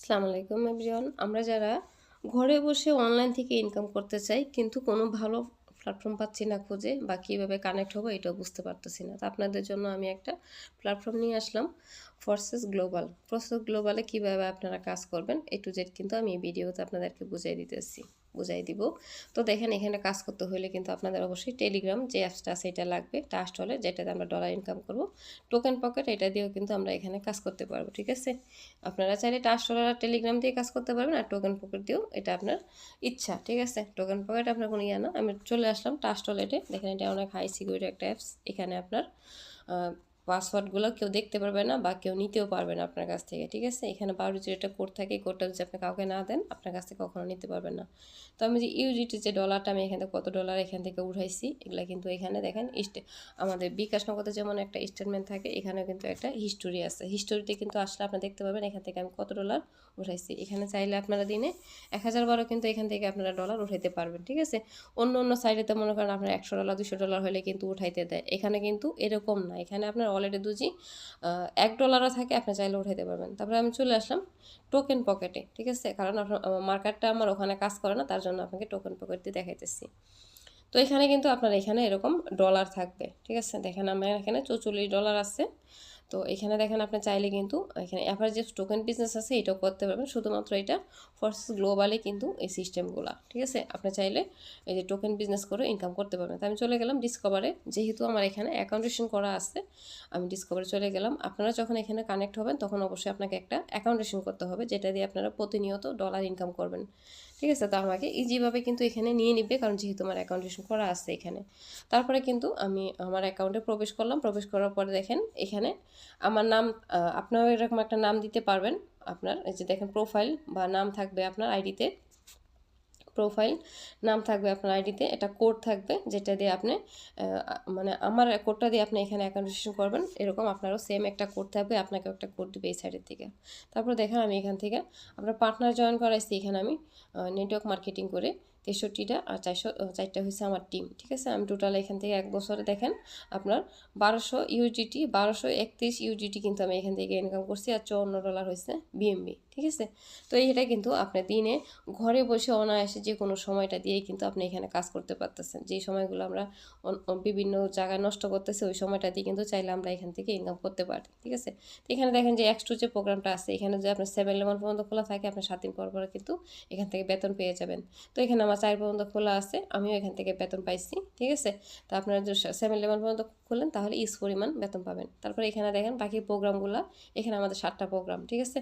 আসসালামু আলাইকুম এভরিওয়ান। আমরা যারা ঘরে বসে অনলাইন থেকে ইনকাম করতে চাই কিন্তু কোনো ভালো প্ল্যাটফর্ম পাচ্ছি না খুঁজে বা কীভাবে কানেক্ট হবো এটাও বুঝতে পারতেছি না। তো আপনাদের জন্য আমি একটা প্ল্যাটফর্ম নিয়ে আসলাম, ফোর্সেস গ্লোবাল। ফোর্সেস গ্লোবালে কীভাবে আপনারা কাজ করবেন A to Z কিন্তু আমি এই ভিডিওতে আপনাদেরকে বুঝাই দিব। তো দেখেন, এখানে কাজ করতে হলে কিন্তু আপনাদের অবশ্যই টেলিগ্রাম যে অ্যাপসটা আছে এটা লাগবে, ট্রাস্ট ওয়ালেট যেটাতে আমরা ডলার ইনকাম করব, টোকেন পকেট এটা দিয়েও কিন্তু আমরা এখানে কাজ করতে পারবো। ঠিক আছে, আপনারা চাইলে ট্রাস্ট ওয়ালেট আর টেলিগ্রাম দিয়ে কাজ করতে পারবেন, আর টোকেন পকেট দিয়েও, এটা আপনার ইচ্ছা। ঠিক আছে, টোকেন পকেট আপনার কোনো ইয়া না। আমি চলে আসলাম ট্রাস্ট ওয়ালেটে। দেখেন এটা অনেক হাই সিকিউরিটি একটা অ্যাপস। এখানে আপনার পাসওয়ার্ডগুলো কেউ দেখতে পারবে না বা কেউ নিতেও পারবে না আপনার কাছ থেকে। ঠিক আছে, এখানে 12 ডিজিটের একটা কোড থাকে, এই কোডটা যদি আপনি কাউকে না দেন আপনার কাছ থেকে কখনো নিতে পারবেন না। তো আমি যে ইউজিটি যে ডলারটা আমি এখান থেকে কত ডলার এখান থেকে উঠাইছি এগুলো কিন্তু এখানে দেখেন আমাদের বিকাশ নগদে যেমন একটা স্টেটমেন্ট থাকে, এখানে কিন্তু একটা হিস্টোরি আছে। হিস্টোরিতে কিন্তু আসলে আপনি দেখতে পাবেন এখান থেকে আমি কত ডলার উঠাইছি। এখানে চাইলে আপনারা দিনে 1000 কিন্তু এখান থেকে আপনারা ডলার উঠাইতে পারবেন। ঠিক আছে, অন্য সাইডেতে মনে করেন আপনার $100 $200 হলে কিন্তু উঠাইতে দেয়, এখানে কিন্তু এরকম না। এখানে আপনার অলরেডি দুজি $1 থাকে, আপনি চাইলে উঠাইতে পারবেন। তারপরে আমি চলে আসলাম টোকেন পকেটে। ঠিক আছে, কারণ আপনার মার্কেটটা আমার ওখানে কাজ করে না, তার জন্য আপনাকে টোকেন পকেট দিয়ে দেখাইতেছি। তো এখানে কিন্তু আপনার এখানে এরকম ডলার থাকবে। ঠিক আছে, দেখেন আমার এখানে $44 আছে। তো এখানে দেখেন আপনি চাইলে কিন্তু এখানে অ্যাভারেজ যে টোকেন বিজনেস আছে এটাও করতে পারবেন, শুধুমাত্র এটা ফোর্সেস গ্লোবালে কিন্তু এই সিস্টেমগুলো। ঠিক আছে, আপনি চাইলে এই যে টোকেন বিজনেস করে ইনকাম করতে পারবেন। তো আমি চলে গেলাম ডিসকভারে, যেহেতু আমার এখানে অ্যাকাউন্টেশন করা আছে আমি ডিসকভারে চলে গেলাম। আপনারা যখন এখানে কানেক্ট হবেন তখন অবশ্যই আপনাকে একটা অ্যাকাউন্টেশন করতে হবে, যেটা দিয়ে আপনারা প্রতিনিয়ত ডলার ইনকাম করবেন। ঠিক আছে, তো আমাকে ইজিভাবে কিন্তু এখানে নিয়ে নিবে, কারণ যেহেতু আমার অ্যাকাউন্টেশন করা আছে এখানে। তারপরে কিন্তু আমি আমার অ্যাকাউন্টে প্রবেশ করলাম। প্রবেশ করার পরে দেখেন এখানে আমার নাম, আপনারাও এরকম একটা নাম দিতে পারবেন। আপনার এই যে দেখেন প্রোফাইল বা নাম থাকবে আপনার আইডিতে, প্রোফাইল নাম থাকবে আপনার আইডিতে, এটা কোড থাকবে যেটা দিয়ে আপনি মানে আমার কোডটা দিয়ে আপনি এখানে অ্যাকাউন্ট রেজিস্ট্রেশন করবেন। এরকম আপনারও সেম একটা কোড থাকবে, আপনাকেও একটা কোড দেবে এই সাইডের থেকে। তারপর দেখেন আমি এখান থেকে আপনার পার্টনার জয়েন করাইছি। এখানে আমি নেটওয়ার্ক মার্কেটিং করে 63টা আর 404টা হয়েছে আমার টিম। ঠিক আছে, আমি টোটাল এখান থেকে 1 বছরে দেখেন আপনার 1200 ইউজিটি 1231 ইউজিটি কিন্তু আমি এখান থেকে ইনকাম করছি, আর $54 হয়েছে বিএমবি। ঠিক আছে, তো এইটা কিন্তু আপনি দিনে ঘরে বসে অনায়াসে যে কোনো সময়টা দিয়েই কিন্তু আপনি এখানে কাজ করতে পারতেছেন। যে সময়গুলো আমরা বিভিন্ন জায়গায় নষ্ট করতেছি ওই সময়টা দিয়ে কিন্তু চাইলে আমরা এখান থেকে ইনকাম করতে পারি। ঠিক আছে, তো এখানে দেখেন যে X2 যে প্রোগ্রামটা আছে, এখানে যদি আপনার 7-11 পর্যন্ত খোলা থাকে আপনি 7 দিন পর পরে কিন্তু এখান থেকে বেতন পেয়ে যাবেন। তো এখানে আমার 4 পর্যন্ত খোলা আছে, আমিও এখান থেকে বেতন পাইছি। ঠিক আছে, তো আপনারা যদি 7-11 পর্যন্ত খুললেন তাহলে ইস পরিমাণ বেতন পাবেন। তারপরে এখানে দেখেন বাকি প্রোগ্রামগুলো, এখানে আমাদের 7টা প্রোগ্রাম। ঠিক আছে,